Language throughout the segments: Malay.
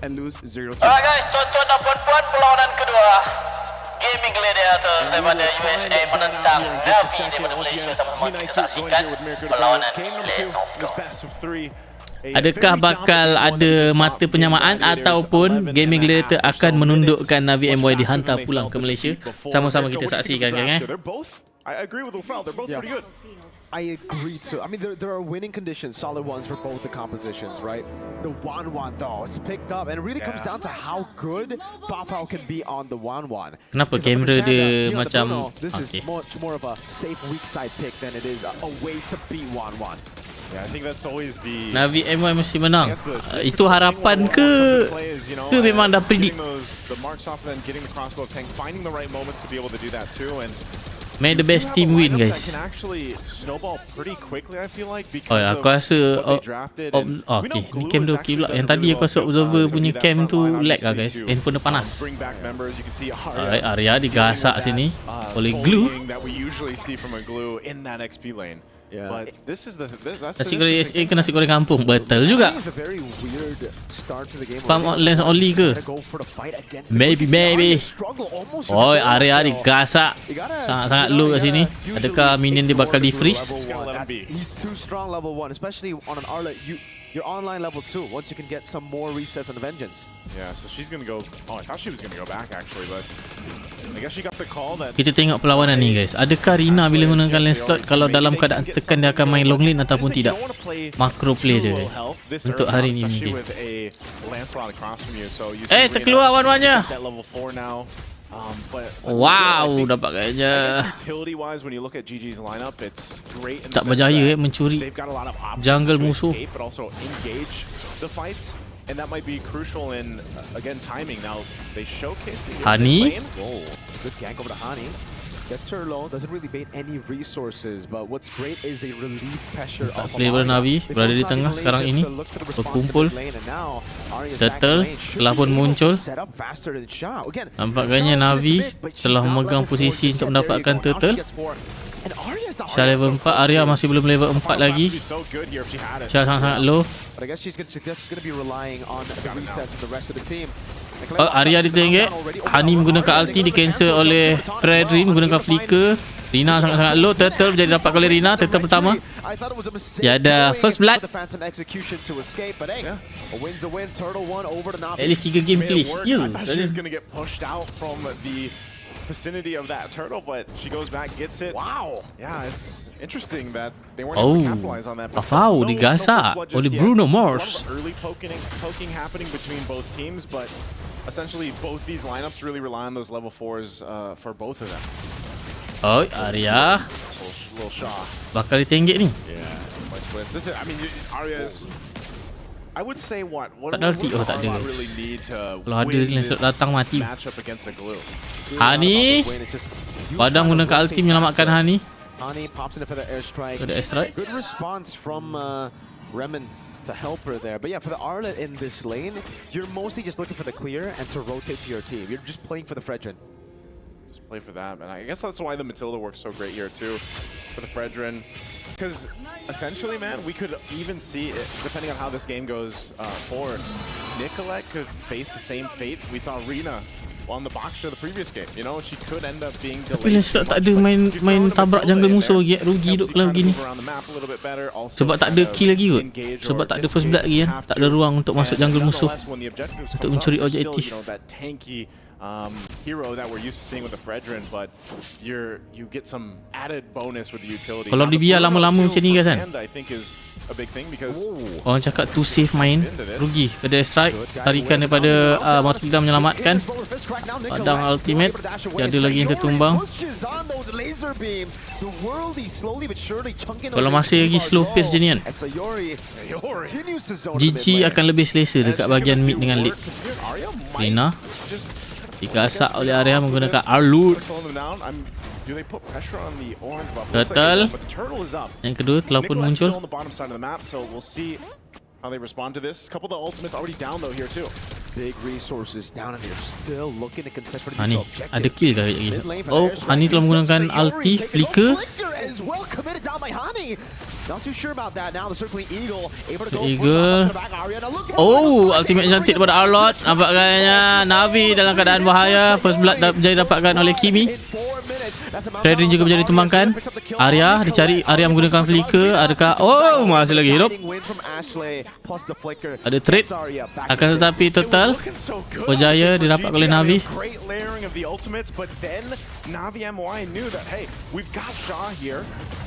and lose 0-2. Alright guys, tuan-tuan dan puan-puan, perlawanan kedua Gaming Gladiators daripada USA menentang Navi daripada Malaysia. Sama-sama kita saksikan perlawanan play. Adakah bakal ada mata penyamaan ataupun Gaming Gladiator akan menundukkan Navi MWI dihantar pulang ke Malaysia? Sama-sama kita saksikan kan. I agree with Ufal, they're both pretty good. I agree too. I mean, there are winning conditions, solid ones for both the compositions, right? The 1-1 though, it's picked up, and it really comes down to how good Bafao can be on the 1-1. Kenapa kamera dia macam this is much more of a safe weak side pick than it is a way to beat 1-1. Yeah, I think that's always the Navi MWI mesti menang. Itu harapan ke memang dah predict? The marks off and then getting the crossbow tank, finding the right moments to be able to do that too, and may the best team win, guys. Can actually snowball pretty quickly, I feel like, because oh ya, aku rasa okay, ni cam dia okey pula. Yang tadi aku rasa observer punya cam tu lag lah guys. Handphone dia panas. Alright, Arya digasak sini oleh glue. Yeah. But this is nasi goreng SA ke nasi goreng kampung? Betul juga. Spam lens only ke? Maybe. Oh, Arya digasak. Sangat-sangat low kat sini. Adakah minion dia bakal di freeze? He's too strong level 1, especially on an Arlet. You're online level 2 once you can get some more resets on the vengeance. Yeah, so she's gonna go. Oh, I thought she was gonna go back actually, but I guess she got the call that. Kita tengok perlawanan ni guys. Adakah Rina bila menggunakan lane slot kalau dalam keadaan tekan dia akan main long lane ataupun tidak? Macro play dia guys. Untuk hari ni mungkin. Terkeluar one-one-nya. Wow, dapat kayaknya. Tak berjaya mencuri jungle musuh. And that might be crucial in again timing. Now they showcased Hani. Good gank over to Hani. Gets her low, doesn't really bait any resources, but what's great is they relieve pressure off player Navi berada di tengah sekarang ini berkumpul. Turtle telah pun muncul. Nampaknya Navi telah memegang posisi untuk mendapatkan Turtle. Syah level 4, Arya masih belum level 4 lagi. Syah sangat-sangat low. Oh, Arya ditenggek. Hani menggunakan ulti, di cancel oleh Fredrin menggunakan flicker. Rina sangat-sangat low. Turtle jadi dapat oleh Rina. Turtle pertama. Ya, ada first blood. At least 3 game please. Vicinity of that turtle, but she goes back, gets it. Wow. Yeah, it's interesting that they weren't able to capitalize on that. Bafao digasak oleh Bruno Mars. Early poking happening between both teams, but essentially both these lineups really rely on those level 4s for both of them. Oh, Arya. Little shot. Bakal ditenggek ni. Yeah. This is, I mean, Arya's. I would say what tak ada. really need to kalau ada ni datang mati. Match up against the glue. Hani padang menggunakan ulti menyelamatkan Hani. Hani pops in for the airstrike. Good response from Remen to help her there. But yeah, for the Arlet in this lane, you're mostly just looking for the clear and to rotate to your team. You're just playing for the Fredrin. Just play for that, and I guess that's why the Matilda works so great here too, for the Fredrin. Because essentially, man, we could even see it, depending on how this game goes forward, Nicolette could face the same fate we saw Rina on the box of the previous game. You know, she could end up being delayed. Tapi tak ada main tabrak jungle musuh rugi duk kalau begini. Sebab tak ada kill lagi kot. Sebab tak ada first blood lagi kan. Tak ada ruang untuk masuk jungle musuh untuk mencuri objektif. Hero that we're used to seeing with the Fredrin, but you get some added bonus with the utility. Kalau dibiar lama-lama macam ni guys kan. I think is a big thing because orang cakap too safe main, rugi pada strike, tarikan daripada Matilda menyelamatkan. Padang ultimate, ada lagi yang tertumbang. Kalau masih lagi slow pace je ni kan, GG akan lebih selesa dekat bahagian mid dengan late. Rina digasak oleh Arya menggunakan Arlut. Turtle yang kedua telah pun muncul. How they respond to this. Couple of the ultimates already down though here too. Big resources down and they're still looking to contest for the objective. Ada kill kah lagi? Oh, Hani telah menggunakan ulti flicker. Not too sure about that. Now the circling eagle able to go Eagle. for the back. Arya, now look at Oh, ultimate yang cantik daripada Arlot. Nampak gayanya Navi dalam keadaan bahaya. First blood menjadi dapatkan oleh Kimi. Fredrin juga menjadi tumbangkan. Arya dicari. Arya menggunakan flicker. Adakah? Oh, masih lagi hidup. Ada trade. Akan tetapi total Berjaya didapat oleh Navi. Great layering of the ultimates, but then Navi MWI knew that, hey, we've got Shaw here.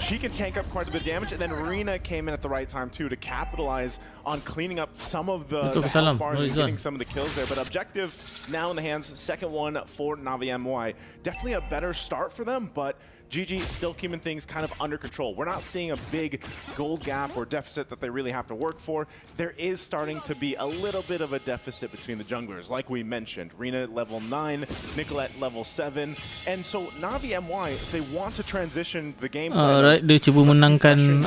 She can tank up quite a bit of damage, and then Rina came in at the right time too to capitalize on cleaning up some of the health bars and getting some of the kills there. But objective now in the hands, second one for Navi MWI. Definitely a better start for them, but GG still keeping things kind of under control. We're not seeing a big gold gap or deficit that they really have to work for. There is starting to be a little bit of a deficit between the junglers, like we mentioned. Rina level 9, Nicolette level 7. And so Navi MY, if they want to transition the game, alright, dia cuba menangkan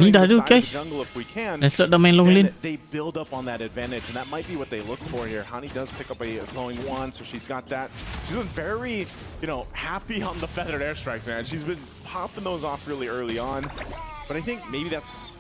ni dah ada guys. Nestlot dah main long lane. They build up on that advantage, and that might be what they look for here. Hani does pick up a glowing wand, so she's got that. She's been very, happy on the feathered airstrikes, man. She's been popping those off really early on, but I think maybe that's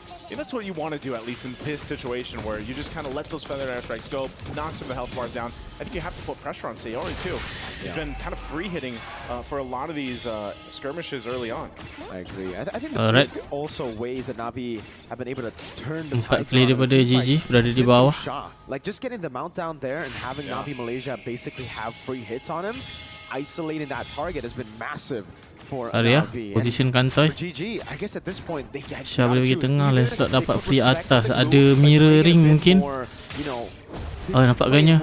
what you want to do, at least in this situation, where you just kind of let those feathered airstrikes go, knock some of the health bars down. I think you have to put pressure on Sayori too. He's been kind of free hitting for a lot of these skirmishes early on. I agree. I think the big also ways that Navi have been able to turn the tide play daripada GG berada di bawah. Like just getting the mount down there and having Navi Malaysia basically have free hits on him, isolating that target has been massive for Arya, Navi. position kantoi. GG, I guess at this point they Syah boleh pergi tengah, Leslie dapat free atas. Ada mirroring mungkin. Oh, nampak gayanya.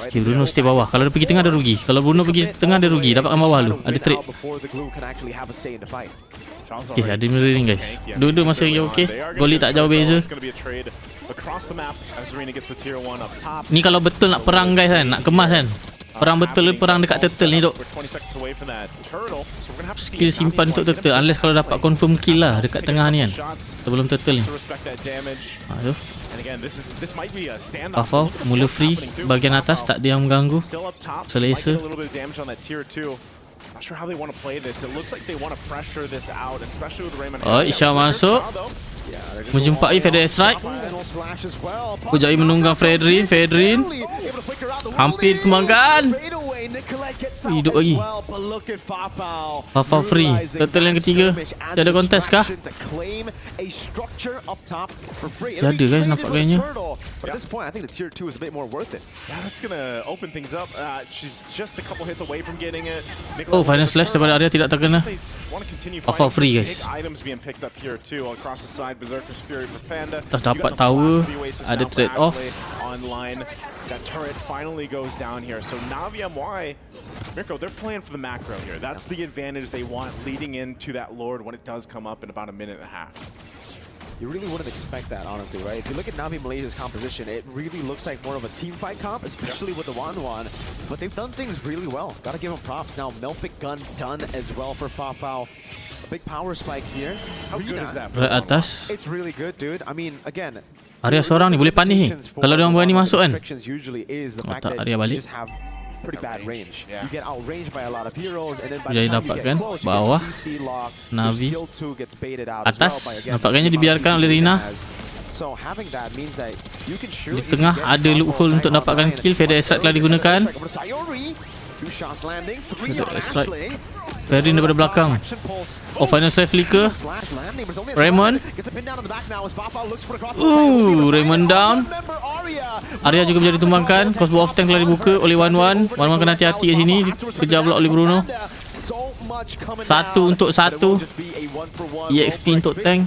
Okay, Bruno stay bawah. Kalau dia pergi tengah dia rugi. Kalau Bruno pergi tengah dia rugi. Dapatkan bawah lu. Ada trade. Okay, ada mirroring guys. Dua-dua masih lagi okay. Goli tak jauh beza. Ni kalau betul nak perang guys kan, nak kemas kan. Perang betul, perang dekat turtle ni dok. Skill simpan untuk turtle, unless kalau dapat confirm kill lah dekat tengah ni kan, sebelum turtle ni. Tu Buffalo mula free bahagian atas, tak ada yang mengganggu. Selesa. Oh, Isha masuk menjumpai Feather Strike. Berjaya menunggang Fredrin. Hampir tumbangkan. Hidup lagi. Fafa free. Turtle yang ketiga. Dia ada kontes kah? Dia ada guys, nampak gayanya. Oh, final slash daripada Arya tidak terkena. Fafa free guys. Tak dapat tower. Ada trade off. That turret finally goes down here. So Navi MY, Mirko, they're playing for the macro here. That's the advantage they want leading into that Lord when it does come up in about a minute and a half. You really wouldn't expect that, honestly, right? If you look at Navi Malaysia's composition, it really looks like more of a team fight comp, especially with the Wan. But they've done things really well. Gotta give them props. Now, Melpic gun done as well for Fafao. A big power spike here. How good is that? Right atas. It's really good, dude. I mean, again, Arya seorang ni boleh panik ni. Kalau dia orang berani masuk kan. Tak, Arya balik. Jadi dapatkan bawah. Navi atas. Nampaknya dibiarkan oleh Rina. Di tengah ada loophole untuk dapatkan kill. Feather Strike telah digunakan. Fredrin daripada belakang. Oh, final slash flicker. Raymond. Raymond down. Arya juga menjadi tumbangkan. Crossbow off tank telah dibuka oleh Wan. Wan kena hati-hati kat sini. Kejar pula oleh Bruno. Satu untuk satu. EXP untuk tank.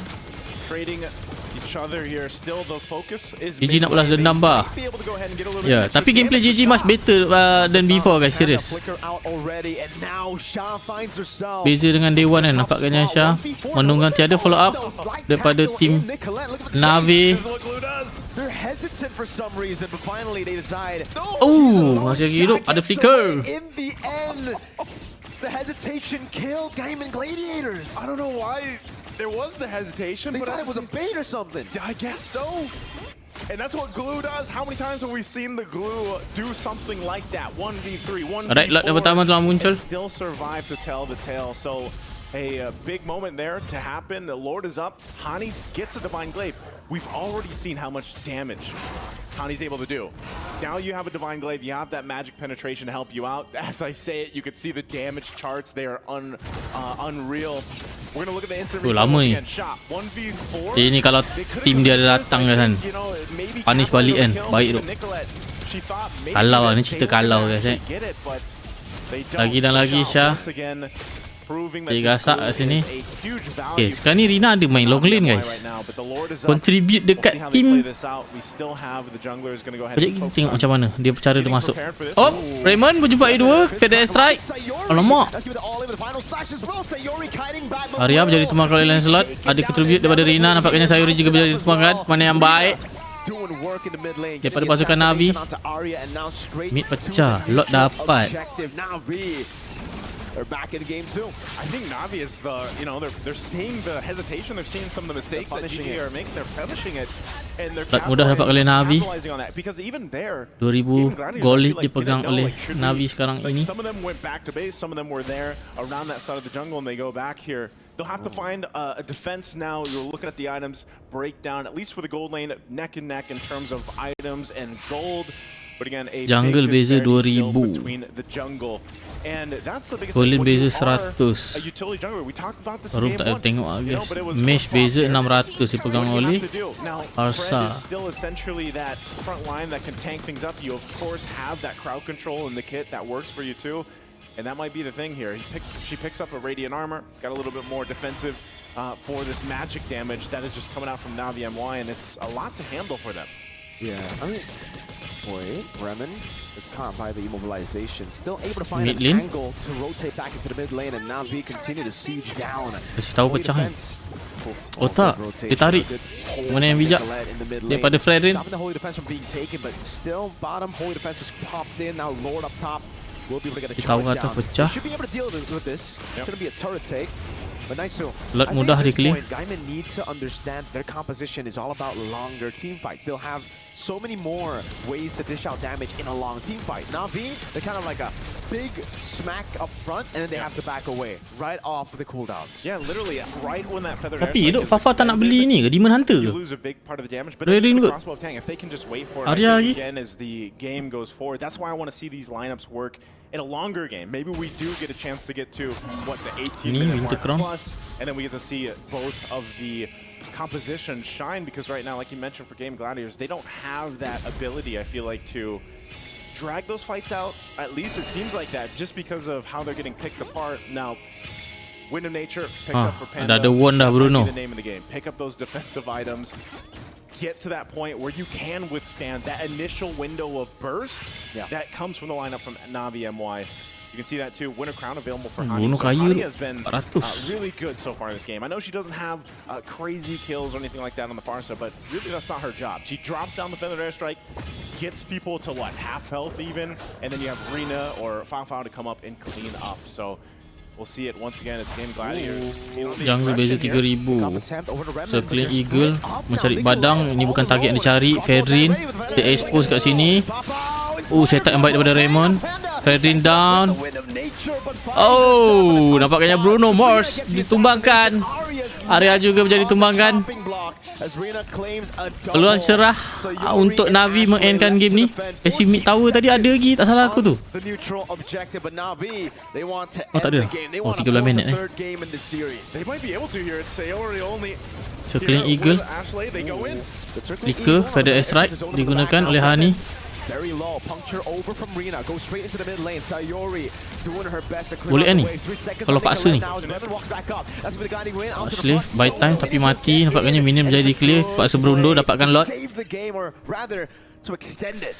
GG nak balas dendam bah. Ya, tapi gameplay GG much better than before guys, serius. Beza dengan day 1 kan, nampaknya Syah menunggang tiada follow up daripada tim Navi. Oh, masih lagi hidup, ada flicker. The hesitation killed Gaimin Gladiators. I don't know why there was the hesitation, they but thought it was a bait or something. I guess so. And that's what glue does. How many times have we seen the glue do something like that? 1v3, 1v4. Right, lot yang pertama telah muncul. Still survive to tell the tale. So a big moment there to happen. The Lord is up. Hani gets a Divine Glaive. We've already seen how much damage Hani's able to do. Now you have a Divine Glaive. You have that magic penetration to help you out. As I say it, you can see the damage charts. They are unreal. We're going to look at the instant lama ni. again. Shot 1v4. Jadi ni kalau tim dia ada datang kan, punish balik kan, baik tu. Kalau lah, ni cerita kalau guys. Lagi dan lagi Syah. Dia gasak kat sini. Okay, sekarang ni Rina ada main long lane guys. Contribute dekat team. Sekejap kita tengok macam mana dia cara dia masuk. Oh, Raymond berjumpa A2. Feather strike. Alamak. Arya menjadi tumbang oleh Lancelot. Ada contribute daripada Rina. Nampaknya Sayuri juga menjadi tumbangkan. Mana yang baik daripada pasukan Navi. Mid pecah. Lot dapat. They're back in the game too. I think Navi is the, they're seeing the hesitation, they're seeing some of the mistakes that GG are making, they're punishing it, and they're mudah dapat oleh Navi. capitalizing on that. Because even there, 2000 gold dipegang oleh Navi sekarang ini. Some of them went back to base, some of them were there around that side of the jungle, and they go back here. They'll have to find a defense now. You're looking at the items breakdown, at least for the gold lane, neck and neck in terms of items and gold. But again, a jungle big beza disparity still 2000. between the jungle. And that's the biggest Gold thing. When beza you are 100. a utility jungler, we talked about this Baru in game tak one, tengok guys. but it was Mesh flip-flop beza there. 600 dipegang What do you oleh have to do? Now, Arsa. Fred is still essentially that front line that can tank things up. You of course have that crowd control in the kit that works for you too. And that might be the thing here. She picks up a radiant armor, got a little bit more defensive for this magic damage that is just coming out from Navi MY, and it's a lot to handle for them. Yeah, I mean, wait, Remen, it's caught by the immobilization. Still able to find Mid an lane. angle to rotate back into the mid lane, and Navi continue to siege down. Kasih tahu Holy pecah kan. defense. Oh tak, dia tarik. Mana yang bijak daripada Fredrin. Stopping the holy defense from being taken, but still bottom holy defense was popped in. Now Lord up top will be able to get a Kita tahu charge kata down. pecah. They should be able to deal with this. It's going to be a turret take. But nice too. Lot I think mudah at this di-clear. point, Gaimin needs to understand their composition is all about longer team fights. They'll have so many more ways to dish out damage in a long team fight. Navi, they're kind of like a big smack up front, and then they have to back away right off the cooldowns. Yeah, literally right when that feather Tapi duk Fafa tak nak beli ni ke Demon Hunter you ke? lose a big part of the damage, but Ready even the good. crossbow of tank, if they can just wait for it, Arya I think lagi. again as the game goes forward, that's why I want to see these lineups work in a longer game. Maybe we do get a chance to get to what the 18 Ni minute Winter mark Crown. plus, and then we get to see both of the composition shine, because right now, like you mentioned for Game Gladiators, they don't have that ability, I feel like, to drag those fights out. At least it seems like that, just because of how they're getting picked apart. Now, Wind of Nature picked up for Panda. ada won dah That might Bruno. be the name of the game. Pick up those defensive items. Get to that point where you can withstand that initial window of burst that comes from the lineup from Navi MY. You can see that too. Winter Crown available for Hani. Bruno So kayu Hani has been 400. really good so far in this game. I know she doesn't have crazy kills or anything like that on the far side, but really that's not her job. She drops down the Feathered Airstrike, gets people to what, half health even, and then you have Rina or Fao to come up and clean up. So we'll see it once again. It's Game Gladiators. Jungle beza 3000. Circling Eagle mencari badang. Ini bukan target yang dicari. Fedrin dia expose kat sini. Setup yang baik daripada Raymond. Fedrin down. Oh, nampaknya Bruno Mars ditumbangkan. Arya juga menjadi tumbangkan. Peluang cerah untuk Navi meng-endkan game ni. Kasi mid tower tadi ada lagi, tak salah aku tu. Oh tak ada. Oh 13 minit eh. They might be able to here. It's Sayori only. Circling Eagle. Ashley, they go in. Flicker, Feather Airstrike digunakan oleh Hani. Very low, puncture over from Rina, goes straight into the mid lane. Sayori doing her best to clear Boleh out ni. the waves. 3 seconds Kalau to make paksa a ni. left now as Remen walks back up. That's with the guiding win onto the Ashley front. by time tapi mati. Nampaknya minion menjadi clear. Paksa Brundo dapatkan lot. Save the game, or rather to extend it.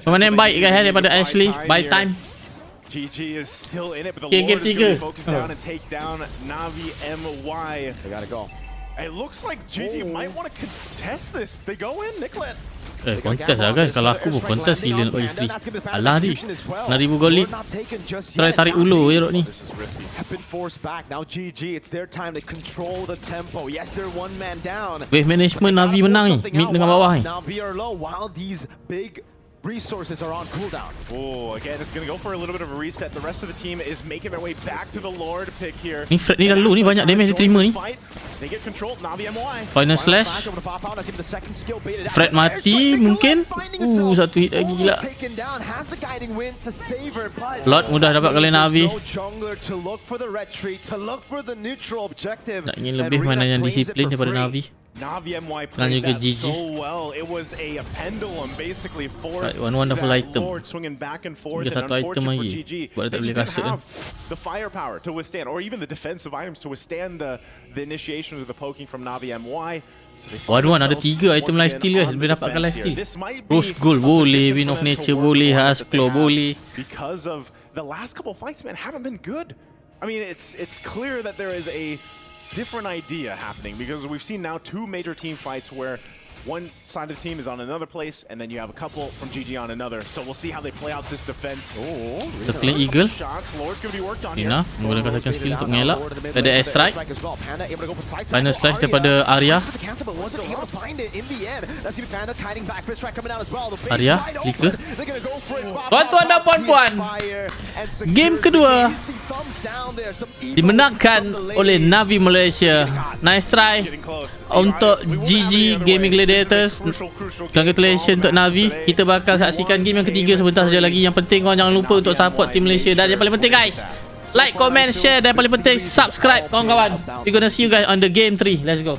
Pemain yang baik guys daripada Ashley by time. GG is still in it, but the Okay, Lord is game going to 3. focus down and take down Navi MY. They gotta go. It looks like GG might want to contest this. They go in, Nicolette. Kontes lah guys. Kalau aku pun kontes gila nak bagi free. Alah di 6,000 gold lead. Try tarik ulur je Rok ni. This is risky. Have been forced back. Now GG, it's their time to control the tempo. Yes, they're one man down. Wave management Navi menang ni. Mid dengan bawah ni. Navi are low while these big resources are on cooldown. Oh, again, it's going to go for a little bit of a reset. The rest of the team is making their way back to the Lord pick here. Ni Fred ni dah low ni, banyak damage dia terima ni. They get control. Navi MWI. Final slash. Fred mati mungkin. Satu hit lagi gila. Lord mudah dapat kali Navi. Tak ingin lebih mana yang disiplin daripada Navi. Navi MWI Dan played juga that GG. so well. It was a pendulum basically for Right, one wonderful that item. Lord swinging back and forth. Tinggal And satu item unfortunate for lagi. GG, Buat dia tak they boleh just didn't kasut kan. have the firepower to withstand, or even the defensive items to withstand the initiations of the poking from Navi MWI. So they find One ada themselves 3 item once lifesteal again guys. on Boleh the dapatkan defense lifesteal. here. This might be Rose Gold a boleh, position Win for of them to Nature work boleh, on that Haskell they have, boleh. because of the last couple of fights, man, haven't been good. I mean, it's clear that there is a different idea happening, because we've seen now 2 major team fights where one side of the team is on another place, and then you have a couple from GG on another. So we'll see how they play out this defense. The play Eagle. Shots, Lord's gonna be worked on here. Nina menggunakan second skill untuk mengelak. Ada air strike. Final slash daripada Arya. Arya, jika. Tuan-tuan dan puan-puan, game kedua dimenangkan oleh Navi Malaysia. Nice try untuk GG Gaming Gladiators. Congratulations untuk Navi. Kita bakal saksikan game yang ketiga sebentar saja lagi. Yang penting korang jangan lupa untuk support tim Malaysia. Dan yang paling penting guys, like, comment, share. Dan yang paling penting subscribe kawan-kawan. We're gonna see you guys on the game 3. Let's go.